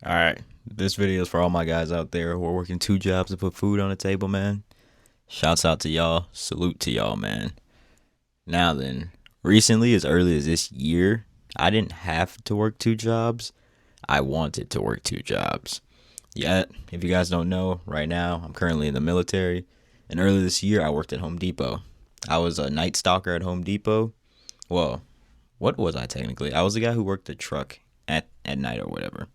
All right. This video is for all my guys out there who are working two jobs to put food on the table, man. Shouts out to y'all. Salute to y'all, man. Now then, recently, as early as this year, I didn't have to work two jobs. I wanted to work two jobs. Yet, if you guys don't know, right now, I'm currently in the military. And earlier this year, I worked at Home Depot. I was a night stalker at Home Depot. Well, what was I technically? I was the guy who worked the truck at night or whatever.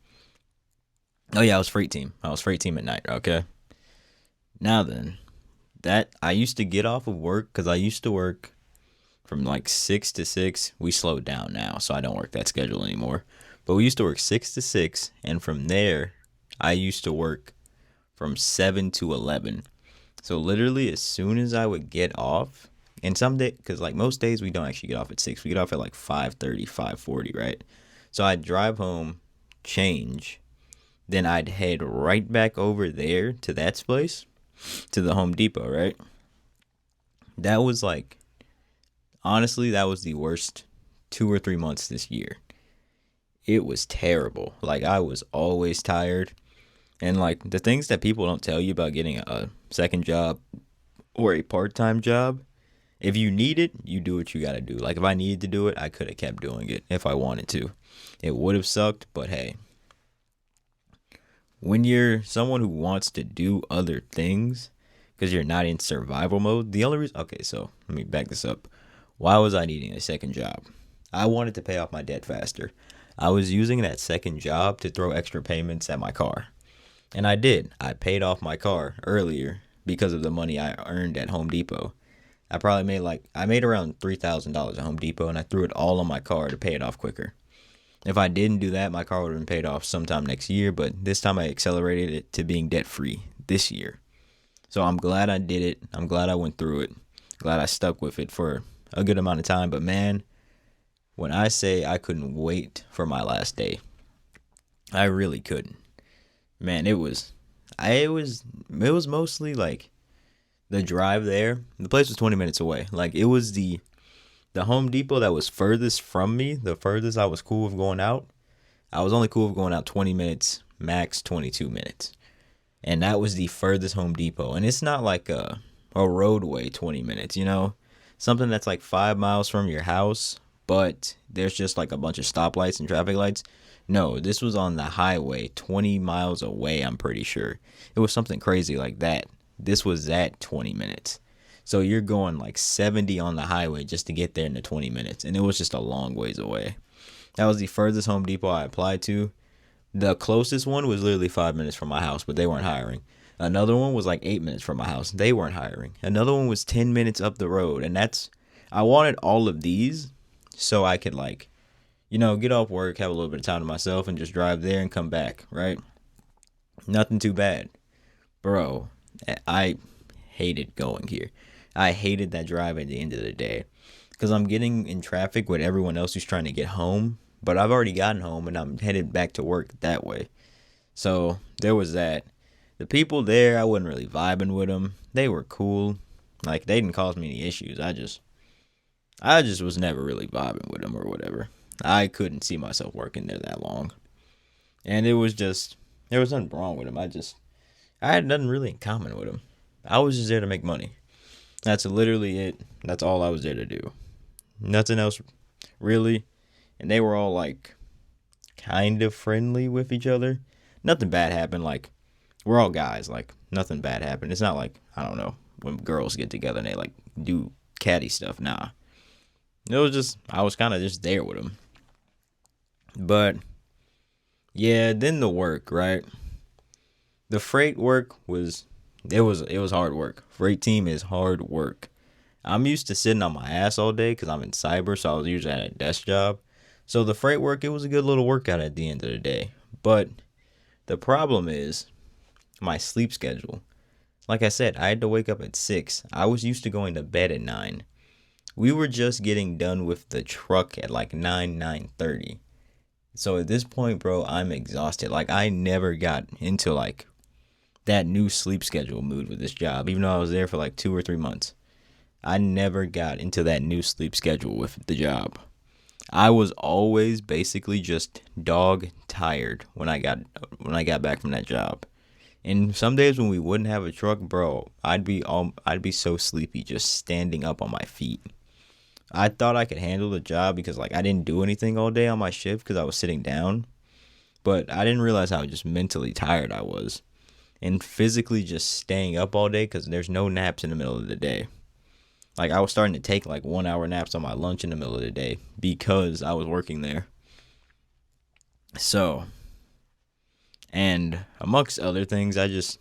Oh yeah, I was freight team. I was freight team at night. Okay. Now then, that I used to get off of work because I used to work from like 6 to 6. We slowed down now, so I don't work that schedule anymore. But we used to work 6 to 6, and from there, I used to work from 7 to 11. So literally, as soon as I would get off, and some day, because like most days we don't actually get off at 6. We get off at like 5:30, 5:40, right? So I'd drive home, change, then I'd head right back over there to that place, to the Home Depot, right? That was like, honestly, that was the worst 2 or 3 months this year. It was terrible. Like, I was always tired. And, like, the things that people don't tell you about getting a second job or a part time job, if you need it, you do what you gotta do. Like, if I needed to do it, I could have kept doing it if I wanted to. It would have sucked, but hey, when you're someone who wants to do other things because you're not in survival mode, the only reason, okay, so let me back this up. Why was I needing a second job? I wanted to pay off my debt faster. I was using that second job to throw extra payments at my car. And I did. I paid off my car earlier because of the money I earned at Home Depot. I made around $3,000 at Home Depot, and I threw it all on my car to pay it off quicker. If I didn't do that, my car would have been paid off sometime next year, but this time I accelerated it to being debt free this year. So I'm glad I did it. I'm glad I went through it. Glad I stuck with it for a good amount of time. But man, when I say I couldn't wait for my last day, I really couldn't. Man, it was mostly like the drive there. The place was 20 minutes away. Like it was the Home Depot that was furthest from me, the furthest I was cool with going out. I was only cool with going out 20 minutes, max 22 minutes. And that was the furthest Home Depot. And it's not like a roadway 20 minutes, you know? Something that's like 5 miles from your house, but there's just like a bunch of stoplights and traffic lights. No, this was on the highway 20 miles away, I'm pretty sure. It was something crazy like that. This was at 20 minutes. So you're going like 70 on the highway just to get there in the 20 minutes. And it was just a long ways away. That was the furthest Home Depot I applied to. The closest one was literally 5 minutes from my house, but they weren't hiring. Another one was like 8 minutes from my house. They weren't hiring. Another one was 10 minutes up the road. And I wanted all of these so I could like, get off work, have a little bit of time to myself and just drive there and come back, right? Nothing too bad. Bro, I hated going here. I hated that drive at the end of the day because I'm getting in traffic with everyone else who's trying to get home, but I've already gotten home and I'm headed back to work that way. So there was that. The people there, I wasn't really vibing with them. They were cool. Like they didn't cause me any issues. I just was never really vibing with them or whatever. I couldn't see myself working there that long. And it was just there was nothing wrong with them. I had nothing really in common with them. I was just there to make money. That's literally it. That's all I was there to do. Nothing else really. And they were all like kind of friendly with each other. Nothing bad happened. Like we're all guys. Like nothing bad happened. It's not like I don't know when girls get together and they like do catty stuff. Nah. It was just I was kind of just there with them. But yeah, then the work, right? The freight work was hard work. Freight team is hard work. I'm used to sitting on my ass all day because I'm in cyber, so I was usually at a desk job. So the freight work, it was a good little workout at the end of the day. But the problem is my sleep schedule. Like I said, I had to wake up at 6. I was used to going to bed at 9. We were just getting done with the truck at like 9, 9:30. So at this point, bro, I'm exhausted. Like I never got into like that new sleep schedule mood with this job, even though I was there for like 2 or 3 months. I never got into that new sleep schedule with the job. I was always basically just dog tired when I got back from that job. And some days when we wouldn't have a truck, bro, I'd be so sleepy just standing up on my feet. I thought I could handle the job because like I didn't do anything all day on my shift because I was sitting down, but I didn't realize how just mentally tired I was and physically just staying up all day because there's no naps in the middle of the day. Like I was starting to take like 1 hour naps on my lunch in the middle of the day because I was working there. So, and amongst other things, I just,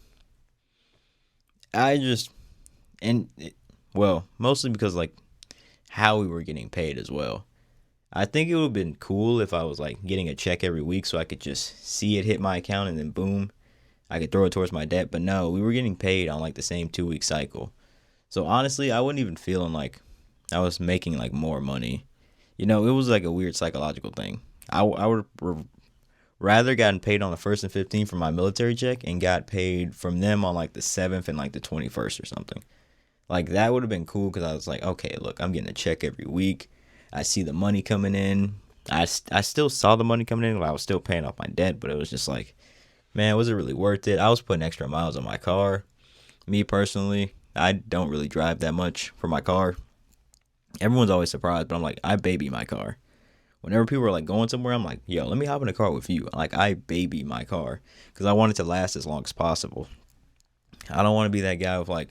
and it, well, mostly because like how we were getting paid as well. I think it would have been cool if I was like getting a check every week so I could just see it hit my account and then boom, I could throw it towards my debt. But no, we were getting paid on like the same 2 week cycle. So honestly, I wasn't even feeling like I was making like more money. You know, it was like a weird psychological thing. I would rather gotten paid on the 1st and 15th for my military check and got paid from them on like the 7th and like the 21st or something. Like that would have been cool because I was like, okay, look, I'm getting a check every week. I see the money coming in. I still saw the money coming in while I was still paying off my debt, but it was just like, man, was it really worth it? I was putting extra miles on my car. Me personally, I don't really drive that much for my car. Everyone's always surprised, but I'm like, I baby my car. Whenever people are like going somewhere, I'm like, yo, let me hop in the car with you. Like, I baby my car because I want it to last as long as possible. I don't want to be that guy with like,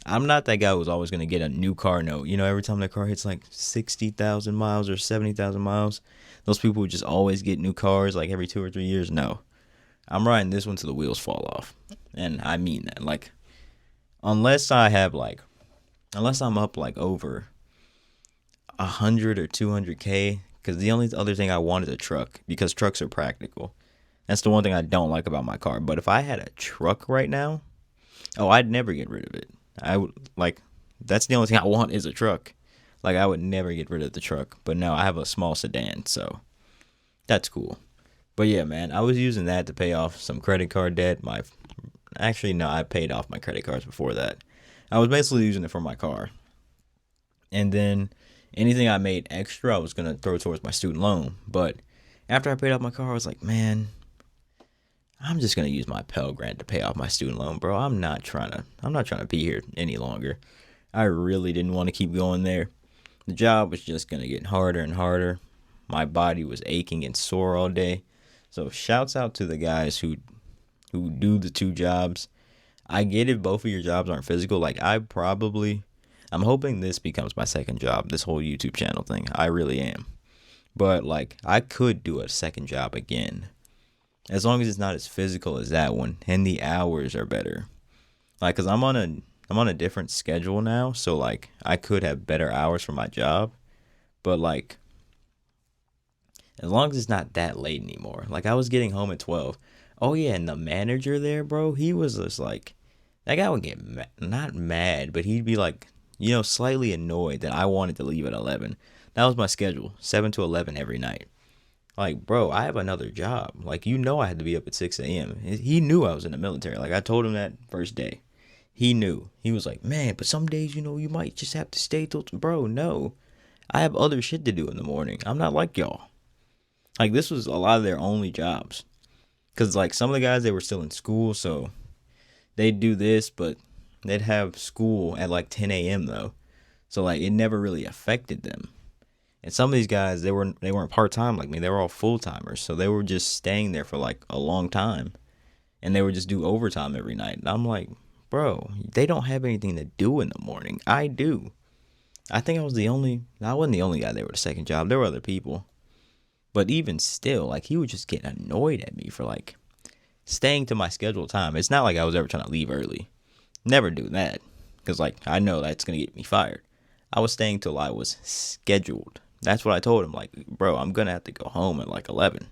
I'm not that guy who's always going to get a new car note. You know, every time the car hits like 60,000 miles or 70,000 miles, those people who just always get new cars like every 2 or 3 years. No, I'm riding this one till the wheels fall off. And I mean that. Like, unless I have like, unless I'm up like over 100 or 200K, because the only other thing I want is a truck because trucks are practical. That's the one thing I don't like about my car. But if I had a truck right now, oh, I'd never get rid of it. I would like that's the only thing I want is a truck. Like I would never get rid of the truck. But no, I have a small sedan, so that's cool. But yeah, man, I was using that to pay off some credit card debt. My actually no, I paid off my credit cards before that. I was basically using it for my car. And then anything I made extra, I was gonna throw towards my student loan. But after I paid off my car, I was like, man, I'm just gonna use my Pell Grant to pay off my student loan, bro. I'm not trying to be here any longer. I really didn't want to keep going there. The job was just gonna get harder and harder. My body was aching and sore all day. So shouts out to the guys who do the two jobs. I get if both of your jobs aren't physical. Like I'm hoping this becomes my second job, this whole YouTube channel thing. I really am. But like I could do a second job again. As long as it's not as physical as that one and the hours are better. Like cuz I'm on a different schedule now, so like I could have better hours for my job, but like as long as it's not that late anymore. Like I was getting home at 12. Oh yeah, and the manager there, bro, he was just like that guy would get not mad, but he'd be like, you know, slightly annoyed that I wanted to leave at 11. That was my schedule, 7 to 11 every night. Like, bro, I have another job. Like, you know I had to be up at 6 a.m. He knew I was in the military. Like, I told him that first day. He knew. He was like, man, but some days, you know, you might just have to stay till... Bro, no. I have other shit to do in the morning. I'm not like y'all. Like, this was a lot of their only jobs. Because, like, some of the guys, they were still in school, so they'd do this, but they'd have school at, like, 10 a.m., though. So, like, it never really affected them. And some of these guys, they weren't part-time like me. They were all full-timers. So they were just staying there for, like, a long time. And they would just do overtime every night. And I'm like, bro, they don't have anything to do in the morning. I do. I think I wasn't the only guy there with a second job. There were other people. But even still, like, he would just get annoyed at me for, like, staying to my scheduled time. It's not like I was ever trying to leave early. Never do that. Because, like, I know that's going to get me fired. I was staying till I was scheduled. That's what I told him. Like, bro, I'm going to have to go home at, like, 11.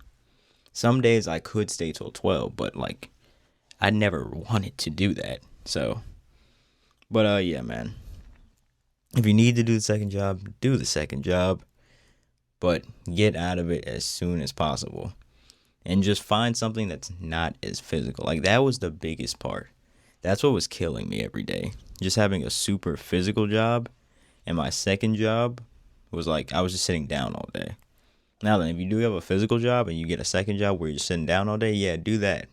Some days I could stay till 12, but, like, I never wanted to do that. So, but, yeah, man. If you need to do the second job, do the second job. But get out of it as soon as possible. And just find something that's not as physical. Like, that was the biggest part. That's what was killing me every day. Just having a super physical job. And my second job was like, I was just sitting down all day. Now then, if you do have a physical job and you get a second job where you're sitting down all day, yeah, do that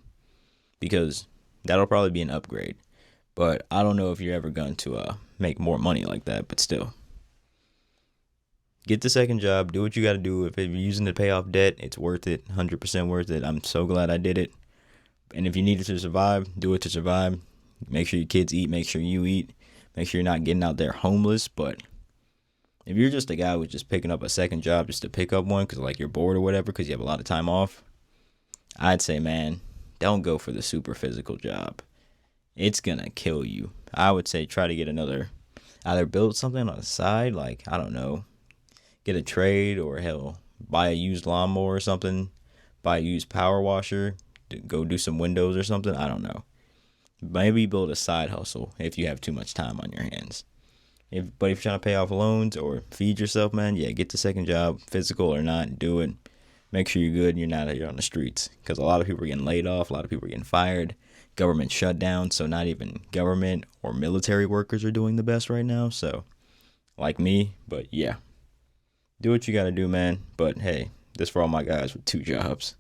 because that'll probably be an upgrade. But I don't know if you're ever going to make more money like that. But still, get the second job, do what you got to do. If you're using to pay off debt, it's worth it, 100% worth it. I'm so glad I did it. And if you need it to survive, do it to survive. Make sure your kids eat, make sure you eat, make sure you're not getting out there homeless. But if you're just a guy who's just picking up a second job just to pick up one because like you're bored or whatever because you have a lot of time off, I'd say, man, don't go for the super physical job. It's gonna kill you. I would say try to get another, either build something on the side, like I don't know, get a trade or hell, buy a used lawnmower or something, buy a used power washer, go do some windows or something. I don't know. Maybe build a side hustle if you have too much time on your hands. But if you're trying to pay off loans or feed yourself, man, yeah, get the second job, physical or not, do it. Make sure you're good and you're not out here on the streets because a lot of people are getting laid off, a lot of people are getting fired, government shut down, so not even government or military workers are doing the best right now. So, like me, but yeah, do what you got to do, man. But hey, this for all my guys with two jobs.